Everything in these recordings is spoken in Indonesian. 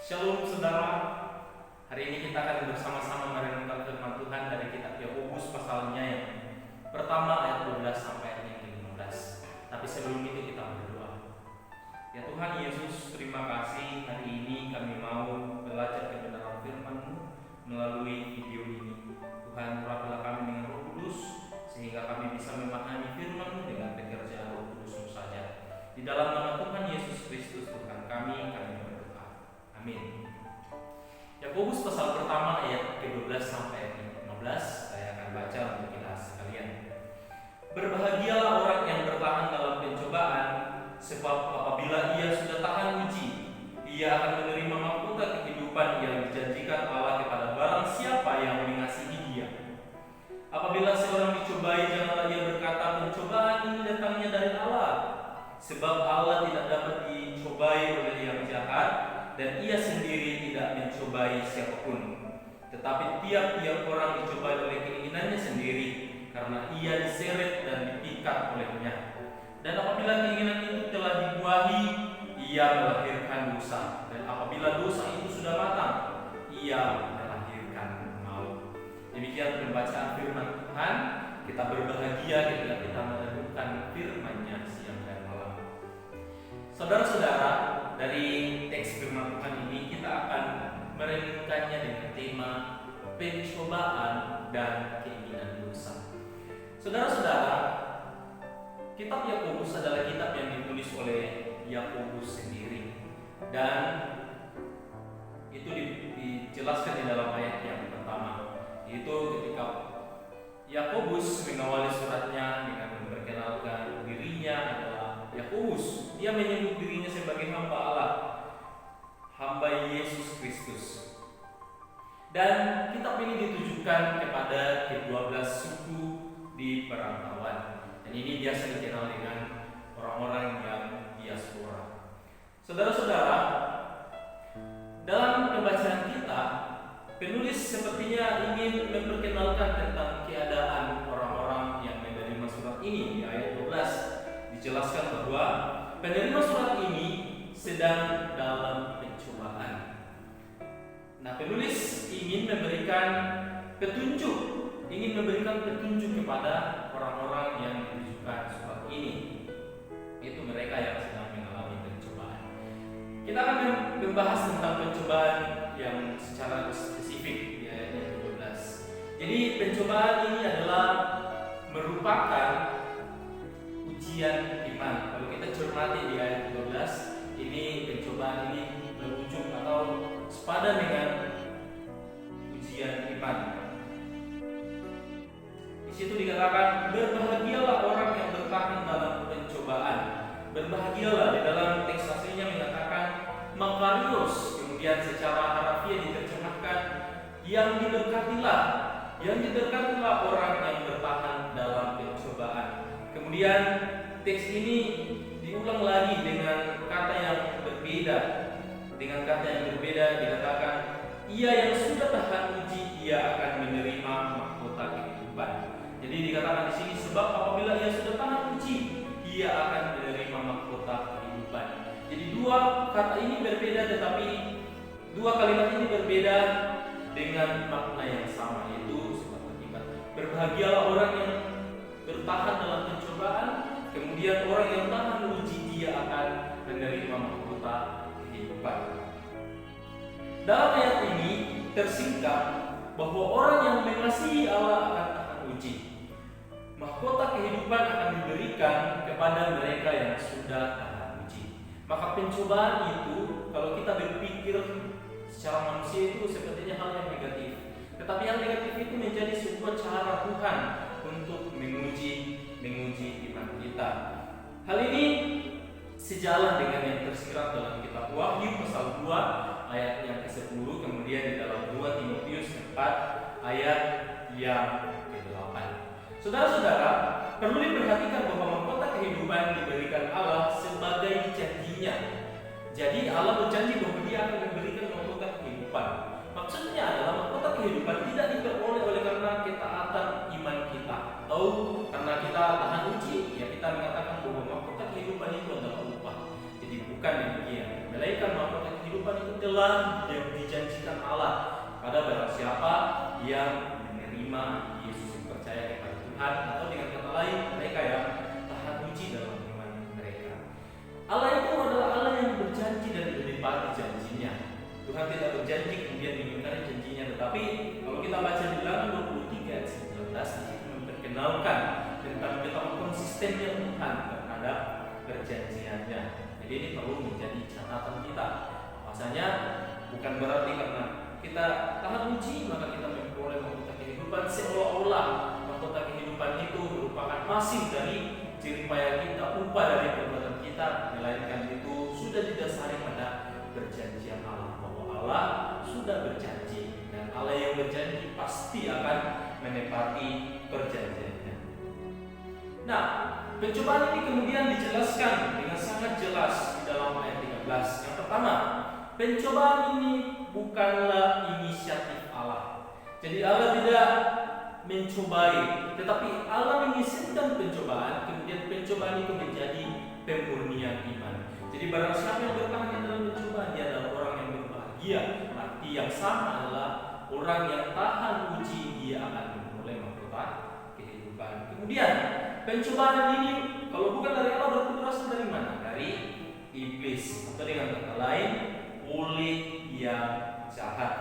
Shalom saudara, hari ini kita akan bersama-sama merenungkan firman Tuhan dari kitab Yakobus pasalnya yang pertama ayat 12 sampai ayat yang ke-15. Tapi sebelum itu kita berdoa. Ya Tuhan Yesus, terima kasih hari ini kami mau belajar kebenaran firman-Mu melalui video ini. Tuhan, urapilah kami dengan Roh Kudus sehingga kami bisa memahami firman-Mu dengan pekerjaan Roh Kudus-Mu saja. Di dalam nama Tuhan Yesus Kristus Tuhan kami berdoa. Amin. Yakobus pasal pertama ayat ke-12 sampai ayat ke-15 saya akan baca untuk kita sekalian. Berbahagialah orang yang bertahan dalam pencobaan, sebab apabila ia sudah tahan uji, ia akan menerima mahkota kehidupan yang dijanjikan Allah kepada barang siapa yang mengasihi Dia. Apabila seorang dicobai, janganlah ia berkata, pencobaan ini datangnya dari Allah, sebab Allah tidak dapat dicobai oleh yang jahat, dan ia sendiri tidak mencobai siapapun. Tetapi tiap-tiap orang dicobai oleh keinginannya sendiri, karena ia diseret dan dipikat olehnya. Dan apabila keinginan itu telah dibuahi, ia melahirkan dosa. Dan apabila dosa itu sudah matang, ia melahirkan maut. Demikian pembacaan firman Tuhan. Kita berbahagia ketika kita merenungkan firman-Nya siang dan malam. Saudara-saudara, dari teks firman Tuhan ini kita akan merenungkannya dengan tema pencobaan dan keinginan dosa. Saudara-saudara, kitab Yakobus adalah kitab yang ditulis oleh Yakobus sendiri, dan itu dijelaskan di dalam ayat yang pertama, yaitu ketika Yakobus mengawali suratnya dengan memperkenalkan dirinya adalah Yakobus. Dia menyebut dirinya sebagai hamba Allah, hamba Yesus Kristus. Dan kitab ini ditujukan kepada ke-12 suku di perantauan. Dan ini biasa dikenal dengan orang-orang yang diaspora. Saudara-saudara, dalam pembacaan kita, penulis sepertinya ingin memperkenalkan tentang keadaan orang-orang yang menerima surat ini. Di ayat 12 dijelaskan bahwa penerima surat ini sedang dalam pencobaan. Nah, penulis ingin memberikan petunjuk kepada orang-orang yang ditujukan surat ini, itu mereka yang sedang mengalami pencobaan. Kita akan membahas tentang pencobaan yang secara spesifik di ayat yang ke-12. Jadi pencobaan ini adalah merupakan ujian iman. Kalau kita cermati di ayat 12, ini pencobaan ini berujung atau sepadan dengan ujian iman. Di situ dikatakan, berbahagialah orang yang bertahan dalam pencobaan. Berbahagialah di dalam teks aslinya mengatakan makarios, kemudian secara harafiah diterjemahkan yang diberkatilah orang yang bertahan dalam pencobaan. Kemudian teks ini diulang lagi dengan kata yang berbeda. Dikatakan, ia yang sudah tahan uji, ia akan menerima mahkota kehidupan. Jadi dikatakan di sini, sebab apabila ia sudah tahan uji, ia akan menerima mahkota kehidupan. Jadi dua kata ini berbeda, tetapi dua kalimat ini berbeda dengan makna yang sama, yaitu sebab akibat. Berbahagialah orang yang bertahan dalam pencobaan, kemudian orang yang tahan uji, dia akan menerima mahkota kehidupan. Dalam ayat ini tersingkap bahwa orang yang mengasihi Allah akan tahan uji. Mahkota kehidupan akan diberikan kepada mereka yang sudah tahan uji. Maka pencobaan itu, kalau kita berpikir secara manusia, itu sepertinya hal yang negatif. Tetapi hal negatif itu menjadi sebuah cara Tuhan untuk menguji iman kita. Hal ini sejalan dengan yang tersirat dalam kitab Wahyu pasal 2 ayat yang ke-10, kemudian di dalam 2 Timotius 4 ayat yang ke-8. Saudara-saudara, perlu diperhatikan bahwa mahkota kehidupan diberikan Allah sebagai janjinya. Jadi Allah berjanji bahwa Dia akan memberikan mahkota kehidupan. Maksudnya adalah mahkota kehidupan tidak diperoleh oleh karena ketaatan iman kita, atau karena kita tahan uji, ya kita mengatakan bahwa mahkota kehidupan itu adalah upah. Jadi bukan demikian. Melainkan mahkota kehidupan itu telah dijanjikan Allah pada barang siapa yang menerima Yesus, percaya kepada Tuhan, atau dengan kata lain mereka yang tahan uji dalam iman mereka. Allah itu adalah Allah yang berjanji dan menepati janjinya. Tuhan tidak berjanji kemudian mengingkari janjinya, tetapi kalau kita baca di Bilangan 23 ayat 19, di situ memperkenalkan tentang betapa konsistennya Tuhan terhadap perjanjiannya. Jadi ini perlu menjadi catatan kita. Bahwasanya bukan berarti karena kita tahan uji maka kita memperoleh mahkota kehidupan, seolah-olah mahkota kehidupan itu merupakan hasil dari jerih payah kita, upah dari perbuatan kita, melainkan itu sudah didasari pada perjanjian Allah, bahwa Allah sudah berjanji dan Allah yang berjanji pasti akan menepati perjanjiannya. Nah, pencobaan ini kemudian dijelaskan dengan sangat jelas di dalam ayat 13. Yang pertama, pencobaan ini bukanlah inisiatif Allah. Jadi Allah tidak mencobai, tetapi Allah mengizinkan pencobaan, kemudian pencobaan itu menjadi pemurnian iman. Jadi barang siapa yang bertahan dalam pencobaan, dia adalah orang yang berbahagia. Arti yang sama adalah orang yang tahan uji, dia akan memperoleh mahkota kehidupan. Kemudian pencobaan ini kalau bukan dari Allah berarti berasal dari mana? Dari iblis, atau dengan kata lain oleh yang jahat,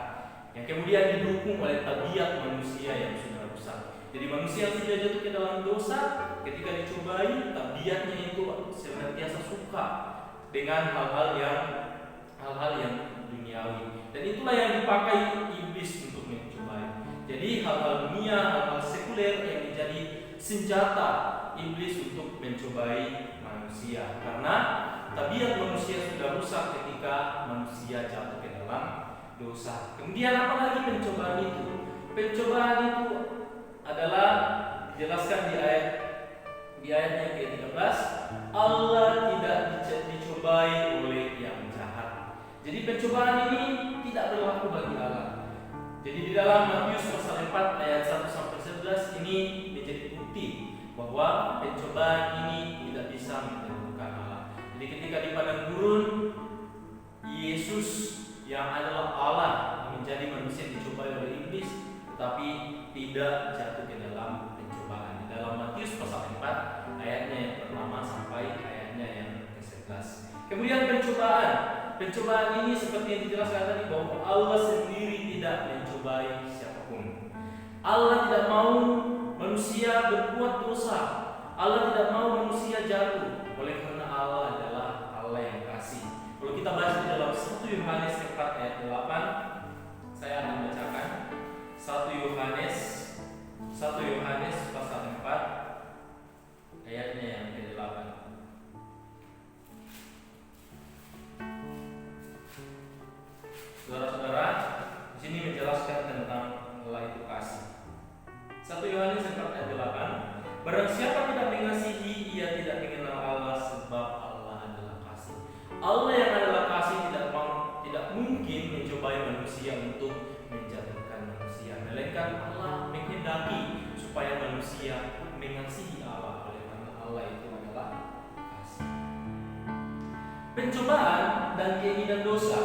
yang kemudian didukung oleh tabiat manusia yang sudah rusak. Jadi manusia yang sudah jatuh ke dalam dosa, ketika dicobai, tabiatnya itu senantiasa suka dengan hal-hal yang duniawi, dan itulah yang dipakai iblis untuk mencobai. Jadi hal-hal dunia, hal-hal sekuler yang menjadi senjata iblis untuk mencobai manusia, karena tabiat manusia sudah rusak ketika manusia jatuh ke dalam dosa. Kemudian apa lagi pencobaan itu? Pencobaan itu adalah dijelaskan di ayatnya ke-13, Allah tidak dicobai oleh yang jahat. Jadi pencobaan ini tidak berlaku bagi Allah. Jadi di dalam Matius pasal 4 ayat 1 sampai 11 ini menjadi bukti bahwa pencobaan ini tidak bisa menentukan Allah. Jadi ketika di padang gurun, Yesus yang adalah Allah menjadi manusia dicobai oleh iblis, tetapi tidak jatuh ke dalam pencobaan. Di dalam Matius pasal 4 ayatnya yang pertama sampai ayatnya yang ke-11. Kemudian pencobaan ini seperti yang dijelaskan tadi, bahwa Allah sendiri tidak mencobai siapapun. Allah tidak mau manusia berbuat dosa. Allah tidak mau manusia jatuh. Oleh karena Allah adalah Allah yang kasih. Kalau kita baca di dalam 1 Yohanes 4 ayat 8, saya akan bacakan 1 Yohanes pasal 4 ayatnya yang ke-8. Saudara-saudara, di sini menjelaskan tentang Allah itu kasih. 1 Yohanes 4 ayat 8, barang siapa tidak mengasihi, ia tidak mengenal Allah, sebab Allah adalah kasih. Allah yang adalah kasih tidak mungkin mencobai manusia untuk menjatuhkan manusia, melainkan Allah menghendaki supaya manusia mengasihi Allah, oleh karena Allah itu adalah kasih. Pencobaan dan keinginan dosa.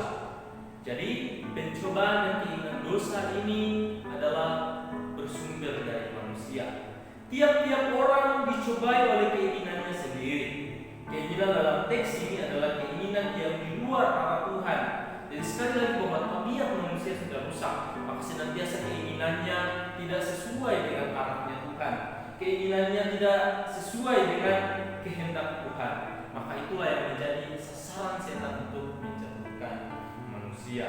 Jadi pencobaan dan keinginan dosa ini adalah bersumber dari manusia. Tiap-tiap orang dicobai oleh keinginannya sendiri. Keinginan dalam teks ini adalah keinginan yang di luar arah Tuhan. Jadi sekali lagi bahwa tabiat manusia sudah rusak, maka senantiasa keinginannya tidak sesuai dengan arahnya Tuhan. Keinginannya tidak sesuai dengan kehendak Tuhan. Maka itulah yang menjadi sasaran setan untuk menjatuhkan manusia.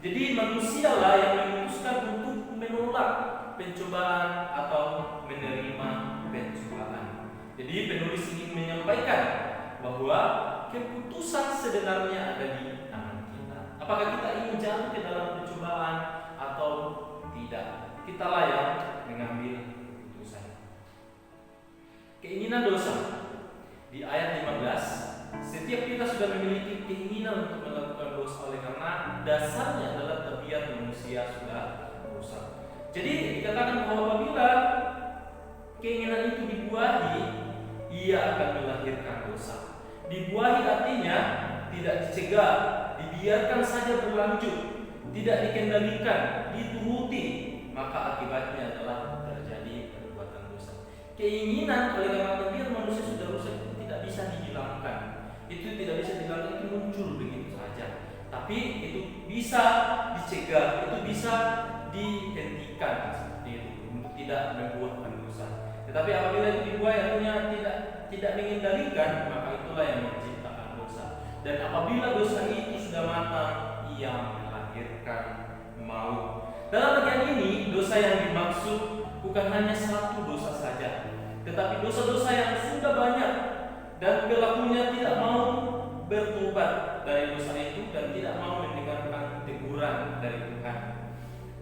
Jadi manusialah yang memutuskan untuk menolak pencobaan atau menerima pencobaan. Jadi penulis ingin menyampaikan bahwa keputusan sebenarnya ada di tangan kita. Apakah kita ingin jatuh ke dalam pencobaan atau tidak? Kitalah yang mengambil keputusan. Keinginan dosa. Di ayat 15, setiap kita sudah memiliki keinginan untuk melakukan dosa, oleh karena dasarnya adalah tabiat manusia sudah rusak. Jadi dikatakan bahwa apabila keinginan itu dibuahi, ia akan melahirkan dosa. Dibuahi artinya tidak dicegah, dibiarkan dibiarkan saja berlanjut, tidak dikendalikan, dituruti, maka akibatnya adalah terjadi perbuatan dosa. Keinginan oleh karena biar manusia sudah rusak itu tidak bisa dihilangkan, itu tidak bisa dihilangkan, itu muncul begitu saja. Tapi itu bisa dicegah, itu bisa dihentikan seperti itu untuk tidak membuahkan dosa. Tetapi apabila itu dibuat artinya tidak mengendalikan, maka itulah yang menciptakan dosa. Dan apabila dosa itu sudah matang, ia melahirkan maut. Dalam bagian ini, dosa yang dimaksud bukan hanya satu dosa saja, tetapi dosa-dosa yang sudah banyak dan pelakunya tidak mau bertobat dari dosa itu dan tidak mau mendengarkan teguran dari Tuhan.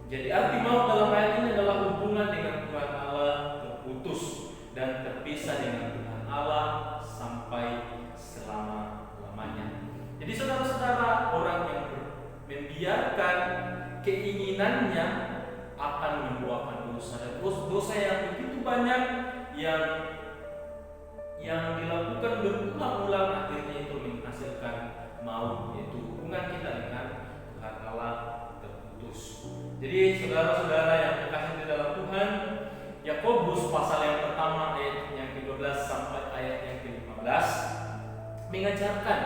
Jadi arti maut dalam ayat ini adalah hubungan dengan Tuhan Allah terputus dan terpisah dengan Tuhan Allah sampai selama-lamanya. Jadi saudara-saudara, orang yang membiarkan keinginannya akan membuahkan dosa, dan dosa yang begitu banyak yang dilakukan berulang-ulang akhirnya itu menghasilkan maut, yaitu hubungan kita dengan Tuhan Allah terputus. Jadi saudara-saudara yang terkasih di dalam Tuhan, Yakobus pasal yang pertama ayat yang ke-12 sampai ayat yang ke-15 mengajarkan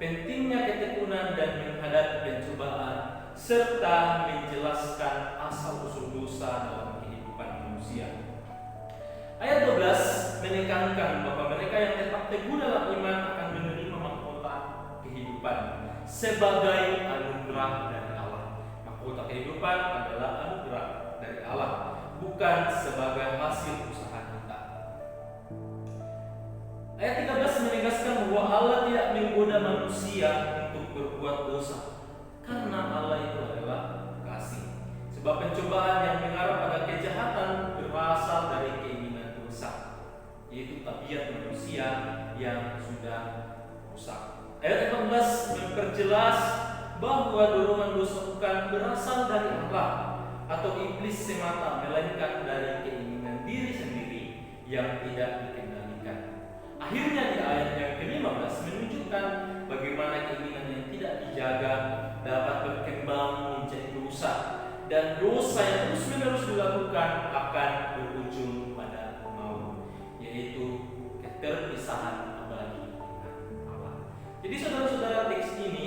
pentingnya ketekunan dan menghadapi pencobaan serta menjelaskan asal-usul dosa dalam kehidupan manusia. Ayat 12 menekankan bahwa mereka yang tetap teguh dalam iman akan menerima mahkota kehidupan sebagai anugerah dari Allah. Mahkota kehidupan adalah anugerah dari Allah, bukan sebagai hasil usaha kita. Ayat 13 menegaskan bahwa Allah tidak menggoda manusia untuk berbuat dosa, karena Allah itu adalah kasih. Sebab pencobaan yang mengarah pada kejahatan berasal dari keinginan dosa, yaitu tabiat manusia yang sudah rusak. Ayat 14 memperjelas bahwa dorongan dosa bukan berasal dari Allah atau iblis semata, melainkan dari keinginan diri sendiri yang tidak dikendalikan. Akhirnya di ayat yang ke-15 menunjukkan bagaimana keinginan yang tidak dijaga dapat berkembang menjadi dosa, dan dosa yang terus-menerus dilakukan akan berujung pada maut, yaitu keterpisahan abadi dengan Allah. Jadi saudara-saudara, teks ini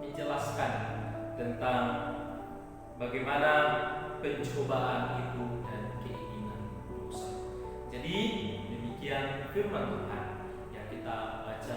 menjelaskan tentang bagaimana pencobaan itu dan keinginan dosa. Jadi demikian firman Tuhan yang kita baca